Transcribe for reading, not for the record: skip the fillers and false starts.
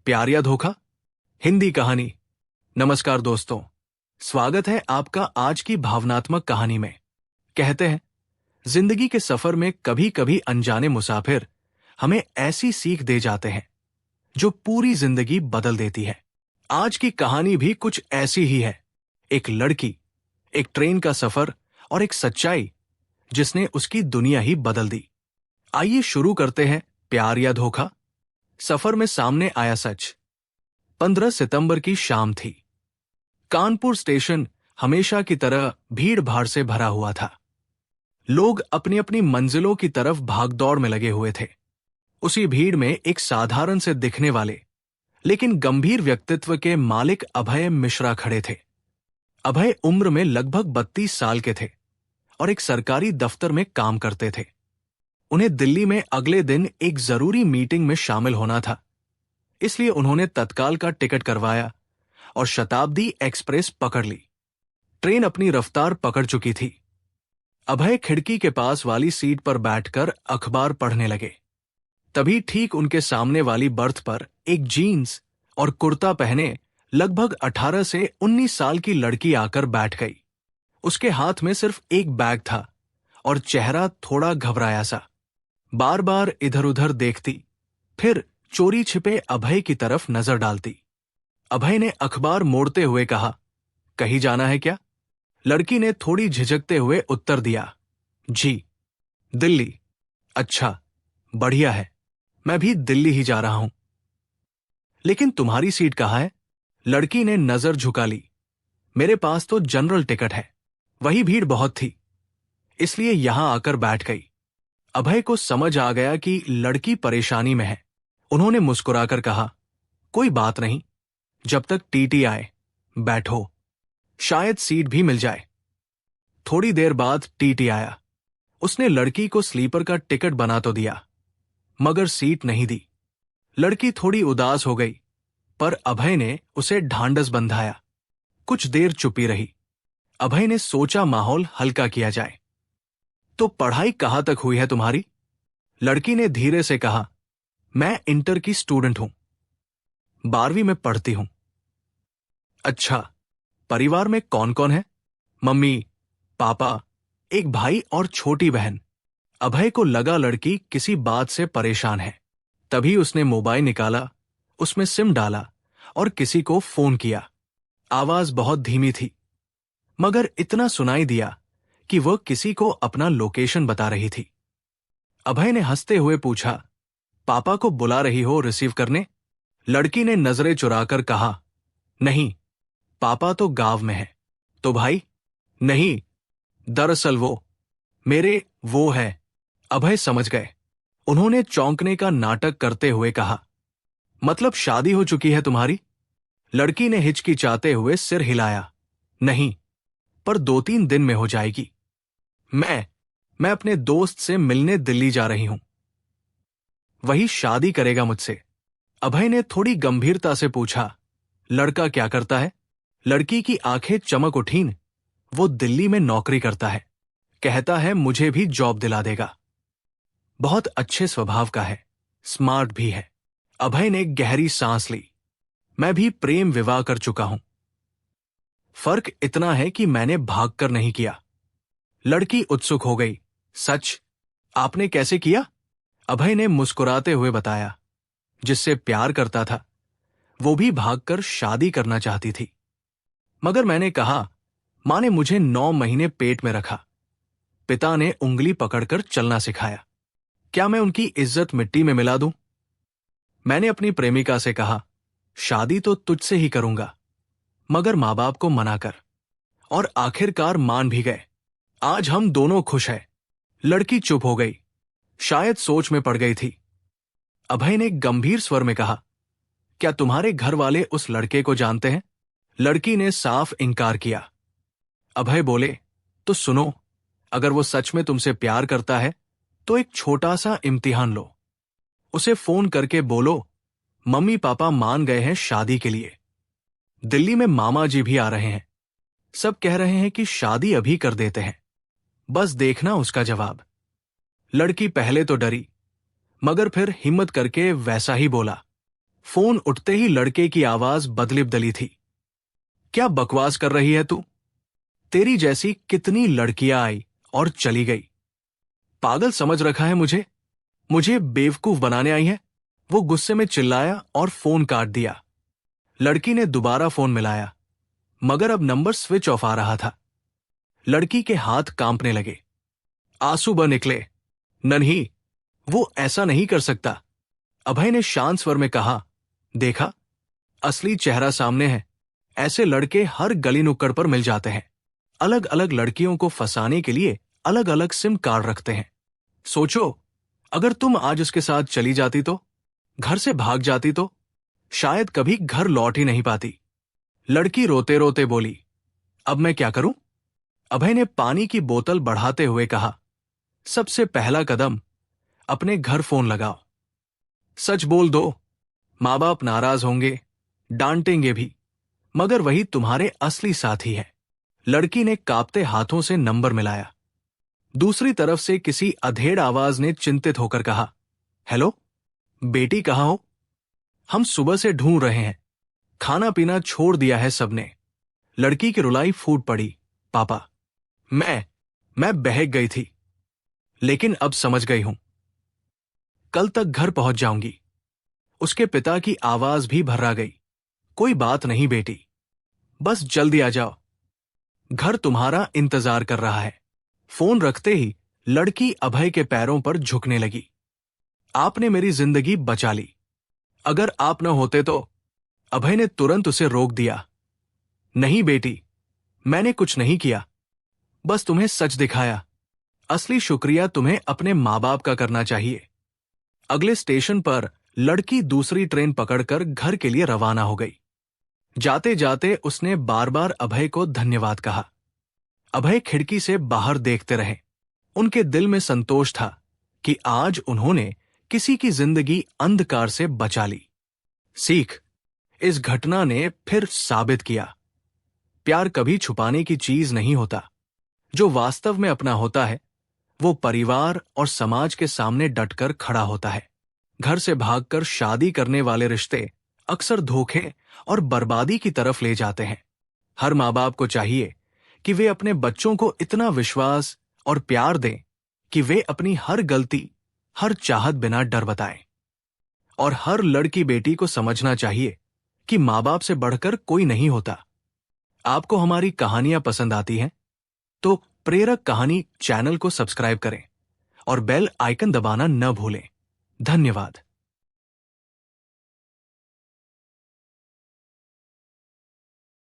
प्यार या धोखा, हिंदी कहानी। नमस्कार दोस्तों, स्वागत है आपका आज की भावनात्मक कहानी में। कहते हैं जिंदगी के सफर में कभी कभी अनजाने मुसाफिर हमें ऐसी सीख दे जाते हैं जो पूरी जिंदगी बदल देती है। आज की कहानी भी कुछ ऐसी ही है। एक लड़की, एक ट्रेन का सफर और एक सच्चाई जिसने उसकी दुनिया ही बदल दी। आइए शुरू करते हैं प्यार या धोखा। सफर में सामने आया सच। 15 सितंबर की शाम थी। कानपुर स्टेशन हमेशा की तरह भीड़ भाड़ से भरा हुआ था। लोग अपनी अपनी मंजिलों की तरफ भागदौड़ में लगे हुए थे। उसी भीड़ में एक साधारण से दिखने वाले लेकिन गंभीर व्यक्तित्व के मालिक अभय मिश्रा खड़े थे। अभय उम्र में लगभग 32 साल के थे और एक सरकारी दफ्तर में काम करते थे। उन्हें दिल्ली में अगले दिन एक जरूरी मीटिंग में शामिल होना था, इसलिए उन्होंने तत्काल का टिकट करवाया और शताब्दी एक्सप्रेस पकड़ ली। ट्रेन अपनी रफ्तार पकड़ चुकी थी। अभय खिड़की के पास वाली सीट पर बैठकर अखबार पढ़ने लगे। तभी ठीक उनके सामने वाली बर्थ पर एक जीन्स और कुर्ता पहने लगभग 18 से 19 साल की लड़की आकर बैठ गई। उसके हाथ में सिर्फ एक बैग था और चेहरा थोड़ा घबराया सा। बार बार इधर उधर देखती, फिर चोरी छिपे अभय की तरफ नजर डालती। अभय ने अखबार मोड़ते हुए कहा, कहीं जाना है क्या? लड़की ने थोड़ी झिझकते हुए उत्तर दिया, जी, दिल्ली। अच्छा, बढ़िया है, मैं भी दिल्ली ही जा रहा हूं। लेकिन तुम्हारी सीट कहाँ है? लड़की ने नजर झुका ली। मेरे पास तो जनरल टिकट है। वही भीड़ बहुत थी, इसलिए यहां आकर बैठ गई। अभय को समझ आ गया कि लड़की परेशानी में है। उन्होंने मुस्कुराकर कहा, कोई बात नहीं, जब तक टीटी आए बैठो, शायद सीट भी मिल जाए। थोड़ी देर बाद टीटी आया। उसने लड़की को स्लीपर का टिकट बना तो दिया, मगर सीट नहीं दी। लड़की थोड़ी उदास हो गई, पर अभय ने उसे ढांढस बंधाया। कुछ देर चुपी रही। अभय ने सोचा माहौल हल्का किया जाए। तो पढ़ाई कहाँ तक हुई है तुम्हारी? लड़की ने धीरे से कहा, मैं इंटर की स्टूडेंट हूं, 12वीं में पढ़ती हूं। अच्छा, परिवार में कौन कौन है? मम्मी, पापा, एक भाई और छोटी बहन। अभय को लगा लड़की किसी बात से परेशान है। तभी उसने मोबाइल निकाला, उसमें सिम डाला और किसी को फोन किया। आवाज बहुत धीमी थी, मगर इतना सुनाई दिया कि वह किसी को अपना लोकेशन बता रही थी। अभय ने हंसते हुए पूछा, पापा को बुला रही हो रिसीव करने? लड़की ने नजरें चुराकर कहा, नहीं, पापा तो गांव में है। तो भाई? नहीं, दरअसल वो है। अभय समझ गए। उन्होंने चौंकने का नाटक करते हुए कहा, मतलब शादी हो चुकी है तुम्हारी? लड़की ने हिचकिचाते हुए सिर हिलाया, नहीं, पर 2-3 दिन में हो जाएगी। मैं अपने दोस्त से मिलने दिल्ली जा रही हूं। वही शादी करेगा मुझसे? अभय ने थोड़ी गंभीरता से पूछा। लड़का क्या करता है? लड़की की आंखें चमक उठीं। वो दिल्ली में नौकरी करता है। कहता है मुझे भी जॉब दिला देगा। बहुत अच्छे स्वभाव का है, स्मार्ट भी है। अभय ने गहरी सांस ली। मैं भी प्रेम विवाह कर चुका हूं। फर्क इतना है कि मैंने भागकर नहीं किया। लड़की उत्सुक हो गई। सच? आपने कैसे किया? अभय ने मुस्कुराते हुए बताया, जिससे प्यार करता था वो भी भागकर शादी करना चाहती थी। मगर मैंने कहा, मां ने मुझे 9 महीने पेट में रखा। पिता ने उंगली पकड़कर चलना सिखाया। क्या मैं उनकी इज्जत मिट्टी में मिला दूं? मैंने अपनी प्रेमिका से कहा, शादी तो तुझसे ही करूंगा, मगर मां बाप को मना कर। और आखिरकार मान भी गए। आज हम दोनों खुश हैं। लड़की चुप हो गई, शायद सोच में पड़ गई थी। अभय ने गंभीर स्वर में कहा, क्या तुम्हारे घर वाले उस लड़के को जानते हैं? लड़की ने साफ इनकार किया। अभय बोले, तो सुनो, अगर वो सच में तुमसे प्यार करता है तो एक छोटा सा इम्तिहान लो। उसे फोन करके बोलो, मम्मी पापा मान गए हैं शादी के लिए। दिल्ली में मामा जी भी आ रहे हैं। सब कह रहे हैं कि शादी अभी कर देते हैं, बस देखना उसका जवाब। लड़की पहले तो डरी, मगर फिर हिम्मत करके वैसा ही बोला, फोन उठते ही लड़के की आवाज बदली थी। क्या बकवास कर रही है तू? तेरी जैसी कितनी लड़कियां आई और चली गई। पागल समझ रखा है मुझे? मुझे बेवकूफ बनाने आई है? वो गुस्से में चिल्लाया और फोन काट दिया। लड़की ने दोबारा फोन मिलाया, मगर अब नंबर स्विच ऑफ आ रहा था। लड़की के हाथ कांपने लगे, आंसू बह निकले। नन्ही, वो ऐसा नहीं कर सकता। अभय ने शांत स्वर में कहा, देखा, असली चेहरा सामने है। ऐसे लड़के हर गली नुक्कड़ पर मिल जाते हैं। अलग अलग लड़कियों को फंसाने के लिए अलग अलग सिम कार्ड रखते हैं। सोचो, अगर तुम आज उसके साथ चली जाती तो, घर से भाग जाती तो शायद कभी घर लौट ही नहीं पाती। लड़की रोते रोते बोली, अब मैं क्या करूं? अभय ने पानी की बोतल बढ़ाते हुए कहा, सबसे पहला कदम अपने घर फोन लगाओ। सच बोल दो। माँ बाप नाराज होंगे, डांटेंगे भी, मगर वही तुम्हारे असली साथी है। लड़की ने कांपते हाथों से नंबर मिलाया। दूसरी तरफ से किसी अधेड़ आवाज ने चिंतित होकर कहा, हेलो, बेटी कहाँ हो? हम सुबह से ढूंढ रहे हैं। खाना पीना छोड़ दिया है सबने। लड़की की रुलाई फूट पड़ी, पापा, मैं बहक गई थी, लेकिन अब समझ गई हूं। कल तक घर पहुंच जाऊंगी। उसके पिता की आवाज भी भर्रा गई, कोई बात नहीं बेटी, बस जल्दी आ जाओ, घर तुम्हारा इंतजार कर रहा है। फोन रखते ही लड़की अभय के पैरों पर झुकने लगी। आपने मेरी जिंदगी बचा ली। अगर आप न होते तो। अभय ने तुरंत उसे रोक दिया। नहीं बेटी, मैंने कुछ नहीं किया, बस तुम्हें सच दिखाया। असली शुक्रिया तुम्हें अपने माँ बाप का करना चाहिए। अगले स्टेशन पर लड़की दूसरी ट्रेन पकड़कर घर के लिए रवाना हो गई। जाते जाते उसने बार बार अभय को धन्यवाद कहा। अभय खिड़की से बाहर देखते रहे। उनके दिल में संतोष था कि आज उन्होंने किसी की जिंदगी अंधकार से बचा ली। सीख, इस घटना ने फिर साबित किया, प्यार कभी छुपाने की चीज नहीं होता। जो वास्तव में अपना होता है, वो परिवार और समाज के सामने डटकर खड़ा होता है। घर से भागकर शादी करने वाले रिश्ते अक्सर धोखे और बर्बादी की तरफ ले जाते हैं। हर माँ बाप को चाहिए कि वे अपने बच्चों को इतना विश्वास और प्यार दें कि वे अपनी हर गलती, हर चाहत बिना डर बताएं। और हर लड़की बेटी को समझना चाहिए कि माँ बाप से बढ़कर कोई नहीं होता। आपको हमारी कहानियां पसंद आती हैं तो प्रेरक कहानी चैनल को सब्सक्राइब करें और बेल आइकन दबाना न भूलें। धन्यवाद।